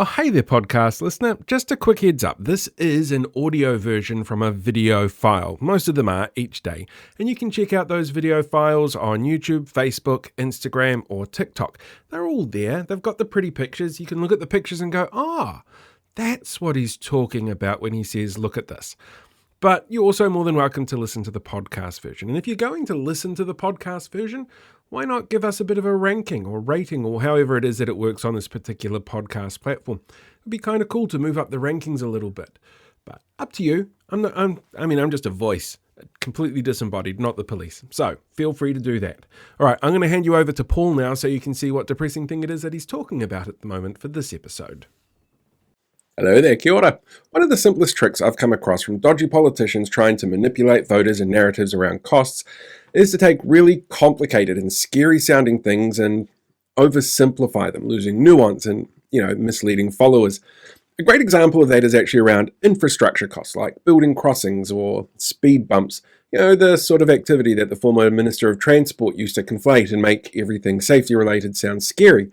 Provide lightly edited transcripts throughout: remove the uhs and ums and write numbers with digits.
Oh, hey there, podcast listener. Just a quick heads up. This is an audio version from a video file. Most of them are each day. And you can check out those video files on YouTube, Facebook, Instagram, or TikTok. They're all there. They've got the pretty pictures. You can look at the pictures and go, that's what he's talking about when he says, look at this. But you're also more than welcome to listen to the podcast version. And if you're going to listen to the podcast version, why not give us a bit of a ranking or rating or however it is that it works on this particular podcast platform? It'd be kind of cool to move up the rankings a little bit. But up to you. I'm just a voice, completely disembodied, not the police. So feel free to do that. All right, I'm going to hand you over to Paul now so you can see what depressing thing it is that he's talking about at the moment for this episode. Hello there, kia ora. One of the simplest tricks I've come across from dodgy politicians trying to manipulate voters and narratives around costs is to take really complicated and scary sounding things and oversimplify them, losing nuance and, misleading followers. A great example of that is actually around infrastructure costs like building crossings or speed bumps, the sort of activity that the former Minister of Transport used to conflate and make everything safety related sound scary.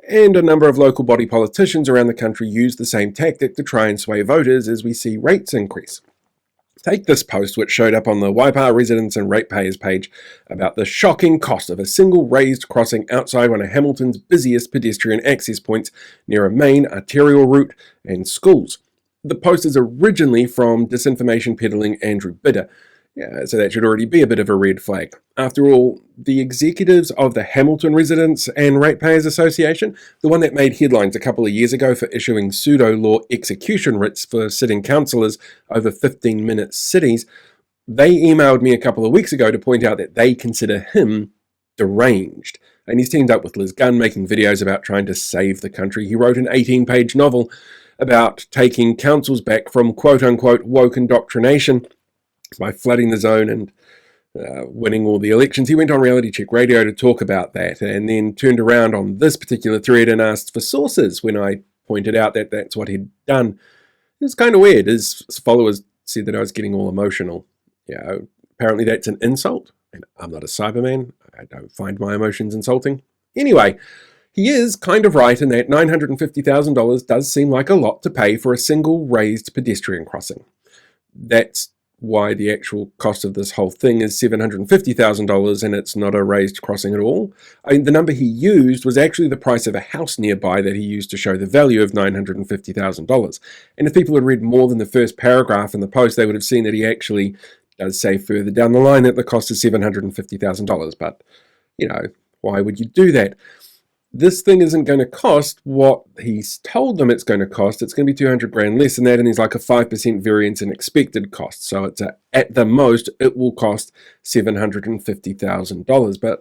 And a number of local body politicians around the country use the same tactic to try and sway voters as we see rates increase. Take this post, which showed up on the Waipaha Residents and Ratepayers page, about the shocking cost of a single raised crossing outside one of Hamilton's busiest pedestrian access points near a main arterial route and schools. The post is originally from disinformation peddling Andrew Bidder. So that should already be a bit of a red flag. After all, the executives of the Hamilton Residents and Ratepayers Association, the one that made headlines a couple of years ago for issuing pseudo-law execution writs for sitting councillors over 15-minute cities, they emailed me a couple of weeks ago to point out that they consider him deranged. And he's teamed up with Liz Gunn, making videos about trying to save the country. He wrote an 18-page novel about taking councils back from quote-unquote woke indoctrination by flooding the zone and winning all the elections. He went on Reality Check Radio to talk about that and then turned around on this particular thread and asked for sources when I pointed out that that's what he'd done. It was kind of weird. His followers said that I was getting all emotional. Apparently that's an insult, and I'm not a Cyberman. I don't find my emotions insulting. Anyway, he is kind of right in that $950,000 does seem like a lot to pay for a single raised pedestrian crossing. That's why the actual cost of this whole thing is $750,000 and it's not a raised crossing at all. The number he used was actually the price of a house nearby that he used to show the value of $950,000. And if people had read more than the first paragraph in the post, they would have seen that he actually does say further down the line that the cost is $750,000. But, why would you do that? This thing isn't going to cost what he's told them it's going to cost. It's going to be $200,000 less than that, and there's like a 5% variance in expected cost. So it's at the most, it will cost $750,000. But,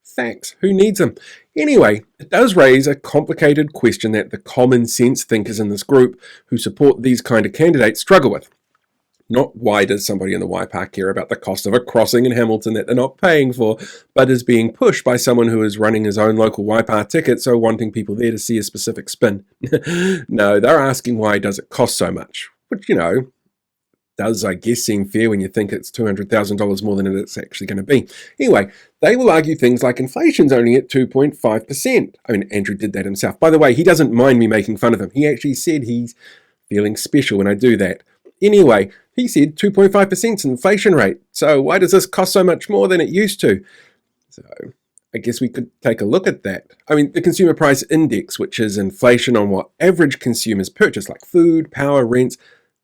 thanks. Who needs them? Anyway, it does raise a complicated question that the common sense thinkers in this group who support these kind of candidates struggle with. Not why does somebody in the Waipaha care about the cost of a crossing in Hamilton that they're not paying for, but is being pushed by someone who is running his own local Waipaha ticket, so wanting people there to see a specific spin. No, they're asking why does it cost so much, which, does, I guess, seem fair when you think it's $200,000 more than it's actually going to be. Anyway, they will argue things like inflation's only at 2.5%. Andrew did that himself. By the way, he doesn't mind me making fun of him. He actually said he's feeling special when I do that. Anyway, he said 2.5% inflation rate. So why does this cost so much more than it used to? So I guess we could take a look at that. The Consumer Price Index, which is inflation on what average consumers purchase, like food, power, rents,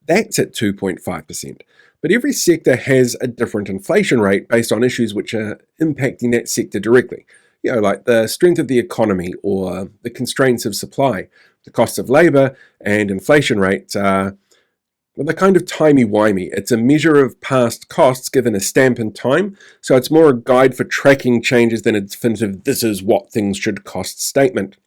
that's at 2.5%. But every sector has a different inflation rate based on issues which are impacting that sector directly. Like the strength of the economy or the constraints of supply. The cost of labor and inflation rates are they're kind of timey-wimey. It's a measure of past costs given a stamp in time, so it's more a guide for tracking changes than a definitive this is what things should cost statement.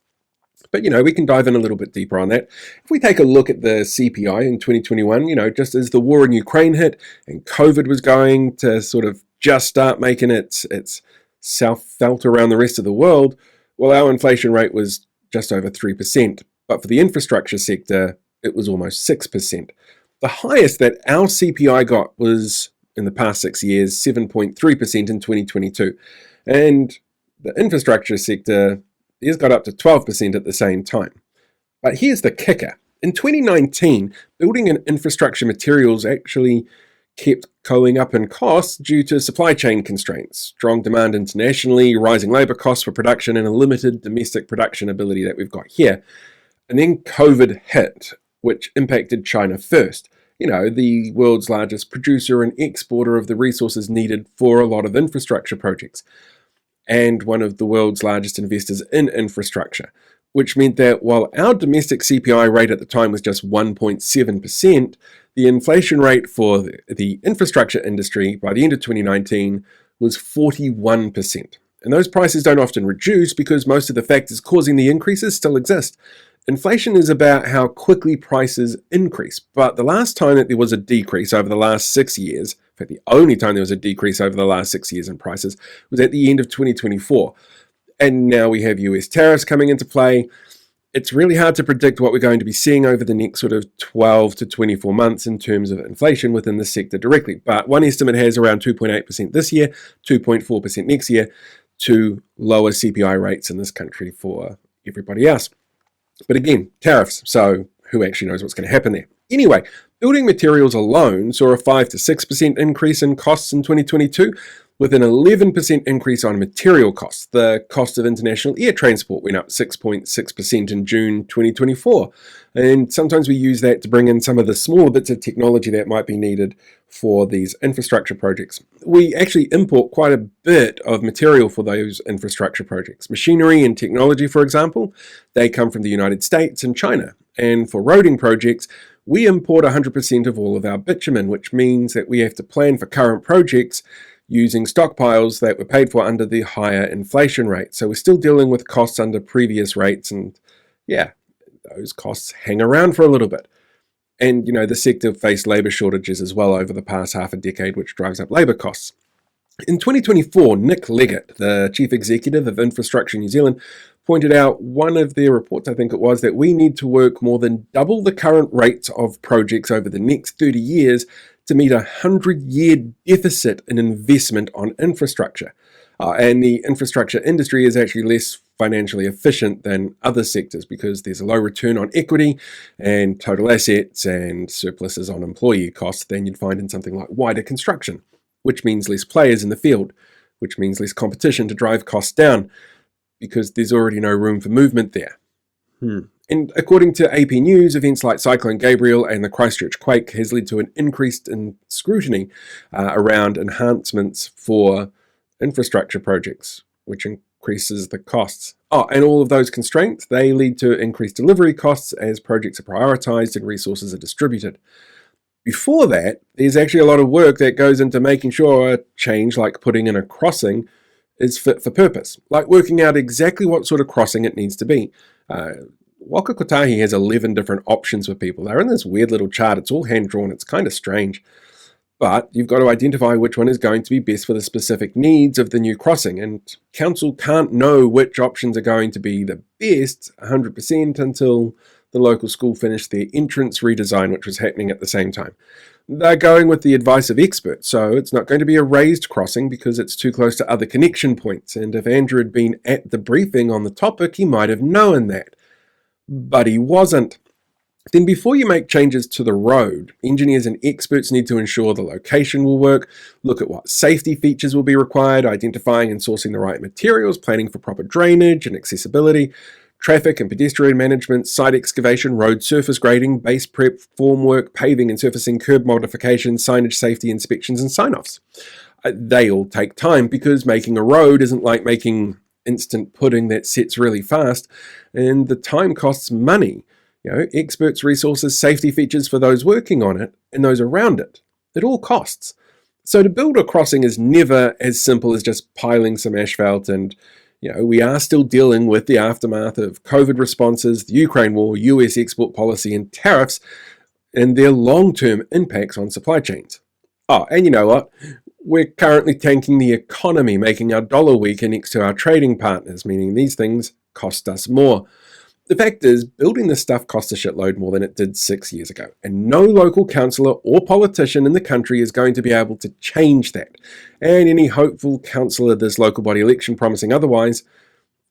But, we can dive in a little bit deeper on that. If we take a look at the CPI in 2021, just as the war in Ukraine hit and COVID was going to sort of just start making its self felt around the rest of the world, well, our inflation rate was just over 3%. But for the infrastructure sector, it was almost 6%. The highest that our CPI got was, in the past 6 years, 7.3% in 2022. And the infrastructure sector has got up to 12% at the same time. But here's the kicker. In 2019, building and infrastructure materials actually kept going up in costs due to supply chain constraints, strong demand internationally, rising labor costs for production, and a limited domestic production ability that we've got here. And then COVID hit, which impacted China first. The world's largest producer and exporter of the resources needed for a lot of infrastructure projects, and one of the world's largest investors in infrastructure, which meant that while our domestic CPI rate at the time was just 1.7%, the inflation rate for the infrastructure industry by the end of 2019 was 41%. And those prices don't often reduce because most of the factors causing the increases still exist. Inflation is about how quickly prices increase, but the last time that there was a decrease over the last 6 years, in fact the only time there was a decrease over the last 6 years in prices, was at the end of 2024. And now we have US tariffs coming into play. It's really hard to predict what we're going to be seeing over the next sort of 12 to 24 months in terms of inflation within the sector directly. But one estimate has around 2.8% this year, 2.4% next year, to lower CPI rates in this country for everybody else. But again, tariffs, so who actually knows what's going to happen there? Anyway, building materials alone saw a 5 to 6% increase in costs in 2022, with an 11% increase on material costs. The cost of international air transport went up 6.6% in June 2024. And sometimes we use that to bring in some of the smaller bits of technology that might be needed for these infrastructure projects. We actually import quite a bit of material for those infrastructure projects. Machinery and technology, for example, they come from the United States and China. And for roading projects, we import 100% of all of our bitumen, which means that we have to plan for current projects using stockpiles that were paid for under the higher inflation rate. So we're still dealing with costs under previous rates, and those costs hang around for a little bit. And, the sector faced labour shortages as well over the past half a decade, which drives up labour costs. In 2024, Nick Leggett, the Chief Executive of Infrastructure New Zealand, pointed out one of their reports, I think it was, that we need to work more than double the current rates of projects over the next 30 years to meet a 100-year deficit in investment on infrastructure. And the infrastructure industry is actually less financially efficient than other sectors because there's a low return on equity and total assets and surpluses on employee costs than you'd find in something like wider construction, which means less players in the field, which means less competition to drive costs down because there's already no room for movement there. And according to AP News, events like Cyclone Gabriel and the Christchurch quake has led to an increase in scrutiny around enhancements for infrastructure projects, which increases the costs. And all of those constraints, they lead to increased delivery costs as projects are prioritized and resources are distributed. Before that, there's actually a lot of work that goes into making sure a change like putting in a crossing is fit for purpose, like working out exactly what sort of crossing it needs to be. Waka Kotahi has 11 different options for people. They're in this weird little chart. It's all hand-drawn. It's kind of strange. But you've got to identify which one is going to be best for the specific needs of the new crossing. And council can't know which options are going to be the best 100% until the local school finished their entrance redesign, which was happening at the same time. They're going with the advice of experts, so it's not going to be a raised crossing because it's too close to other connection points. And if Andrew had been at the briefing on the topic, he might have known that. But he wasn't. Then before you make changes to the road, engineers and experts need to ensure the location will work, look at what safety features will be required, identifying and sourcing the right materials, planning for proper drainage and accessibility, traffic and pedestrian management, site excavation, road surface grading, base prep, formwork, paving and surfacing, curb modifications, signage, safety inspections and sign-offs. They all take time because making a road isn't like making instant pudding that sets really fast, and the time costs money. Experts, resources, safety features for those working on it and those around it. It all costs. So to build a crossing is never as simple as just piling some asphalt, and we are still dealing with the aftermath of COVID responses, the Ukraine war, US export policy and tariffs, and their long-term impacts on supply chains. And you know what? We're currently tanking the economy, making our dollar weaker next to our trading partners, meaning these things cost us more. The fact is, building this stuff costs a shitload more than it did 6 years ago, and no local councillor or politician in the country is going to be able to change that. And any hopeful councillor this local body election promising otherwise,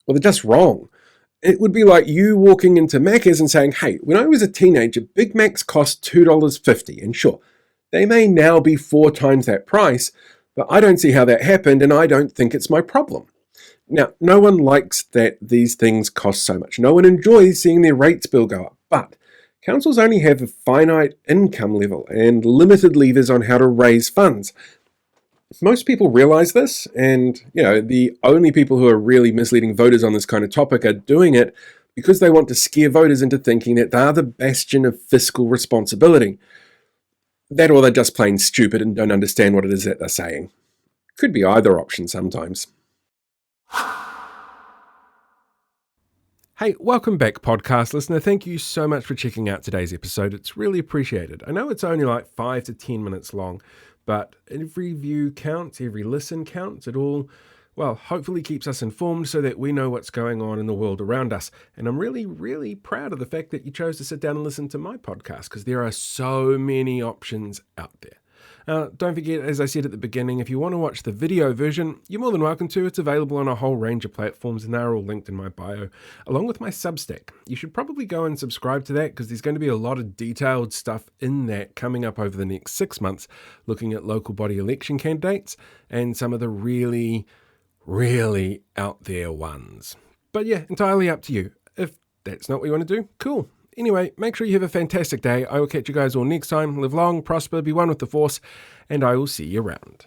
well, they're just wrong. It would be like you walking into Macca's and saying, hey, when I was a teenager, Big Macs cost $2.50. And sure, they may now be 4 times that price, but I don't see how that happened and I don't think it's my problem. Now, no one likes that these things cost so much. No one enjoys seeing their rates bill go up, but councils only have a finite income level and limited levers on how to raise funds. Most people realize this, and the only people who are really misleading voters on this kind of topic are doing it because they want to scare voters into thinking that they're the bastion of fiscal responsibility. That or they're just plain stupid and don't understand what it is that they're saying. Could be either option sometimes. Hey, welcome back, podcast listener. Thank you so much for checking out today's episode. It's really appreciated. I know it's only like 5 to 10 minutes long, but every view counts, every listen counts. It all, hopefully keeps us informed so that we know what's going on in the world around us. And I'm really, really proud of the fact that you chose to sit down and listen to my podcast because there are so many options out there. Don't forget, as I said at the beginning, if you want to watch the video version, you're more than welcome to. It's available on a whole range of platforms and they're all linked in my bio, along with my Substack. You should probably go and subscribe to that because there's going to be a lot of detailed stuff in that coming up over the next 6 months, looking at local body election candidates and some of the really, really out there ones. But yeah, entirely up to you. If that's not what you want to do, cool. Anyway, make sure you have a fantastic day. I will catch you guys all next time. Live long, prosper, be one with the Force, and I will see you around.